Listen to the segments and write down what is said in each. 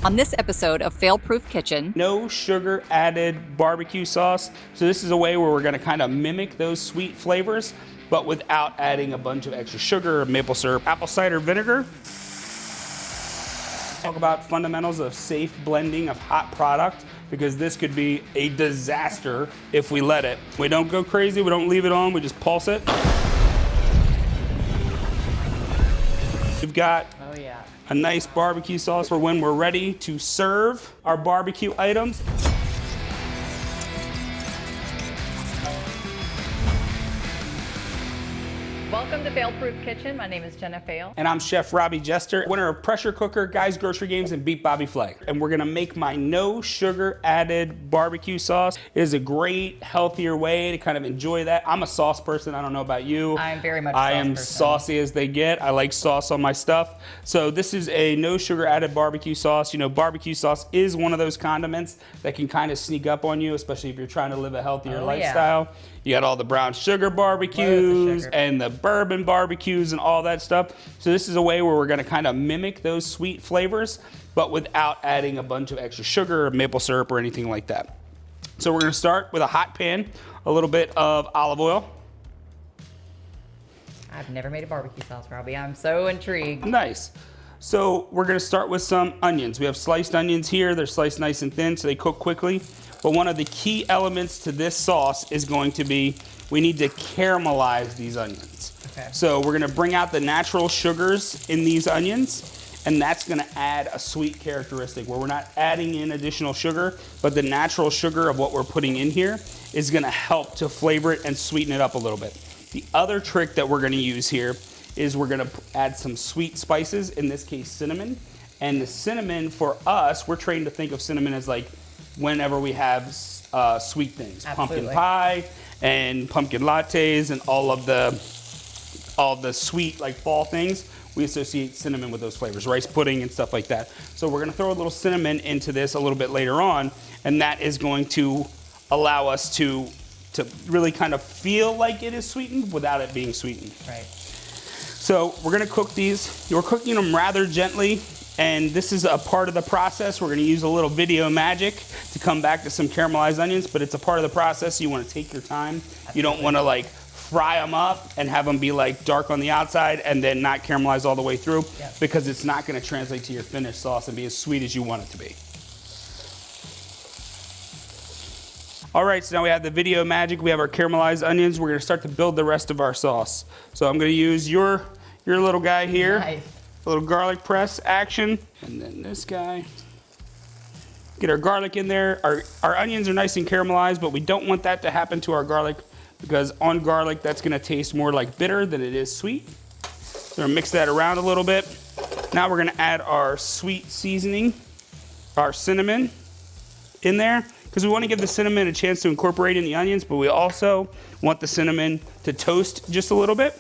On this episode of Fail Proof Kitchen, no sugar added barbecue sauce. So this is a way where we're gonna kind of mimic those sweet flavors, but without adding a bunch of extra sugar, maple syrup, apple cider vinegar. Talk about fundamentals of safe blending of hot product, because this could be a disaster if we let it. We don't go crazy, we don't leave it on, we just pulse it. We've got a nice barbecue sauce for when we're ready to serve our barbecue items. welcome to Fail Proof Kitchen. My name is Jenna Fail. And I'm Chef Robbie Jester, winner of Pressure Cooker, Guys Grocery Games, and Beat Bobby Flay. And we're gonna make my no sugar added barbecue sauce. It is a great, healthier way to kind of enjoy that. I'm a sauce person, I don't know about you. I'm very much a sauce person. Saucy as they get. I like sauce on my stuff. So this is a no sugar added barbecue sauce. You know, barbecue sauce is one of those condiments that can kind of sneak up on you, especially if you're trying to live a healthier lifestyle. Yeah. You got all the brown sugar barbecues and the bourbon barbecues and all that stuff. So this is a way where we're gonna kind of mimic those sweet flavors, but without adding a bunch of extra sugar or maple syrup or anything like that. So we're gonna start with a hot pan, a little bit of olive oil. I've never made a barbecue sauce, Robbie. I'm so intrigued. Nice. So we're gonna start with some onions. We have sliced onions here. They're sliced nice and thin, so they cook quickly. But one of the key elements to this sauce is going to be, we need to caramelize these onions. Okay. So we're gonna bring out the natural sugars in these onions, and that's gonna add a sweet characteristic where we're not adding in additional sugar, but the natural sugar of what we're putting in here is gonna help to flavor it and sweeten it up a little bit. The other trick that we're gonna use here is we're gonna add some sweet spices, in this case cinnamon. And the cinnamon for us, we're trained to think of cinnamon as like whenever we have sweet things. Absolutely. Pumpkin pie and pumpkin lattes and all of the sweet like fall things, we associate cinnamon with those flavors, rice pudding and stuff like that. So we're gonna throw a little cinnamon into this a little bit later on, and that is going to allow us to really kind of feel like it is sweetened without it being sweetened. Right. So we're gonna cook these. We're cooking them rather gently, and this is a part of the process. We're gonna use a little video magic to come back to some caramelized onions, but it's a part of the process. You wanna take your time. Absolutely. You don't wanna like fry them up and have them be like dark on the outside and then not caramelize all the way through, because it's not gonna translate to your finished sauce and be as sweet as you want it to be. All right, so now we have the video magic. We have our caramelized onions. We're gonna start to build the rest of our sauce. So I'm gonna use your little guy here. Nice. A little garlic press action. And then this guy. Get our garlic in there. Our onions are nice and caramelized, but we don't want that to happen to our garlic, because on garlic, that's gonna taste more like bitter than it is sweet. So we're gonna mix that around a little bit. Now we're gonna add our sweet seasoning, our cinnamon in there, because we want to give the cinnamon a chance to incorporate in the onions, but we also want the cinnamon to toast just a little bit.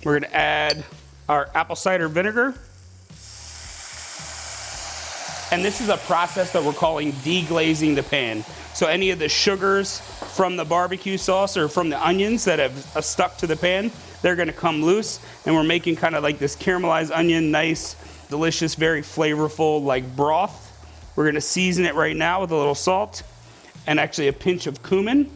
We're going to add our apple cider vinegar. And this is a process that we're calling deglazing the pan. So any of the sugars from the barbecue sauce or from the onions that have stuck to the pan, they're going to come loose, and we're making kind of like this caramelized onion, nice, delicious, very flavorful like broth. We're gonna season it right now with a little salt and actually a pinch of cumin.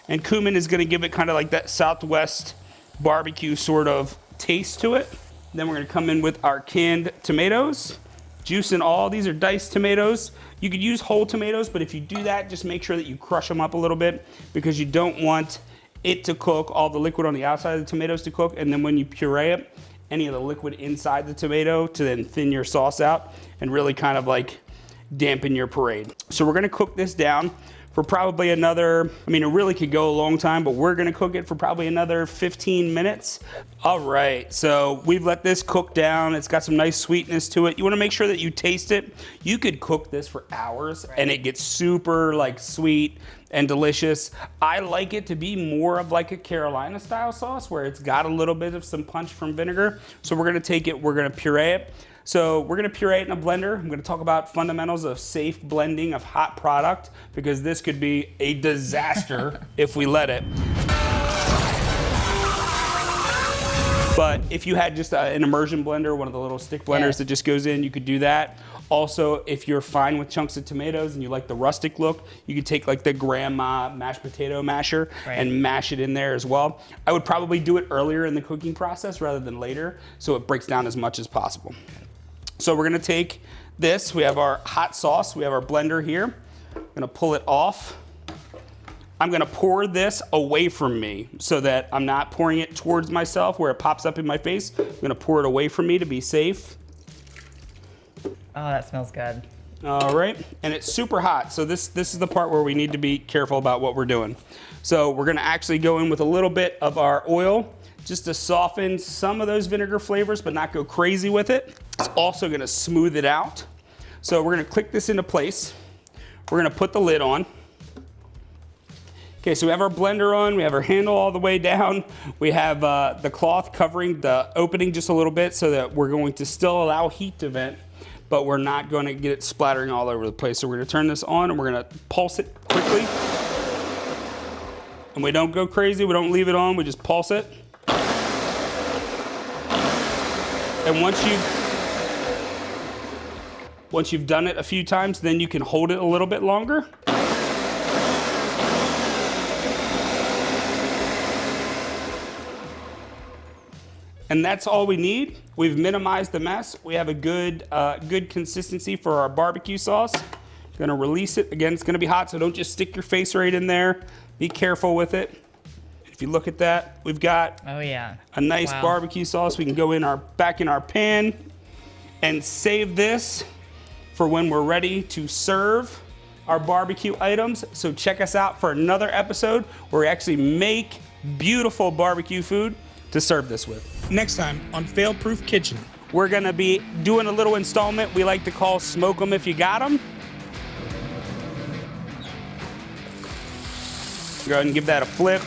And cumin is gonna give it kind of like that Southwest barbecue sort of taste to it. Then we're gonna come in with our canned tomatoes. Juice and all, these are diced tomatoes. You could use whole tomatoes, but if you do that, just make sure that you crush them up a little bit, because you don't want it to cook, all the liquid on the outside of the tomatoes to cook, and then when you puree it, any of the liquid inside the tomato to then thin your sauce out and really kind of like dampen your parade. So we're gonna cook this down for probably another, I mean, it really could go a long time, but we're gonna cook it for probably another 15 minutes. All right, so we've let this cook down. It's got some nice sweetness to it. You wanna make sure that you taste it. You could cook this for hours and it gets super like sweet and delicious. I like it to be more of like a Carolina style sauce where it's got a little bit of some punch from vinegar. So we're gonna take it, we're gonna puree it. So we're gonna puree it in a blender. I'm gonna talk about fundamentals of safe blending of hot product, because this could be a disaster if we let it. But if you had just an immersion blender, one of the little stick blenders that just goes in, you could do that. Also, if you're fine with chunks of tomatoes and you like the rustic look, you could take like the grandma mashed potato masher and mash it in there as well. I would probably do it earlier in the cooking process rather than later, so it breaks down as much as possible. So we're gonna take this, we have our hot sauce, we have our blender here. I'm gonna pull it off. I'm gonna pour this away from me so that I'm not pouring it towards myself where it pops up in my face. I'm gonna pour it away from me to be safe. Oh, that smells good. All right, and it's super hot, so this is the part where we need to be careful about what we're doing. So we're gonna actually go in with a little bit of our oil just to soften some of those vinegar flavors, but not go crazy with it. It's also gonna smooth it out. So we're gonna click this into place. We're gonna put the lid on. Okay, so we have our blender on, we have our handle all the way down. We have the cloth covering the opening just a little bit so that we're going to still allow heat to vent, but we're not gonna get it splattering all over the place. So we're gonna turn this on and we're gonna pulse it quickly. And we don't go crazy, we don't leave it on, we just pulse it. And once you've done it a few times, then you can hold it a little bit longer. And that's all we need. We've minimized the mess. We have a good consistency for our barbecue sauce. Gonna release it. Again, it's gonna be hot, so don't just stick your face right in there. Be careful with it. If you look at that, we've got a nice barbecue sauce. We can go back in our pan and save this for when we're ready to serve our barbecue items. So check us out for another episode where we actually make beautiful barbecue food to serve this with. Next time on Fail Proof Kitchen, we're gonna be doing a little installment we like to call Smoke 'em if you got 'em. Go ahead and give that a flip.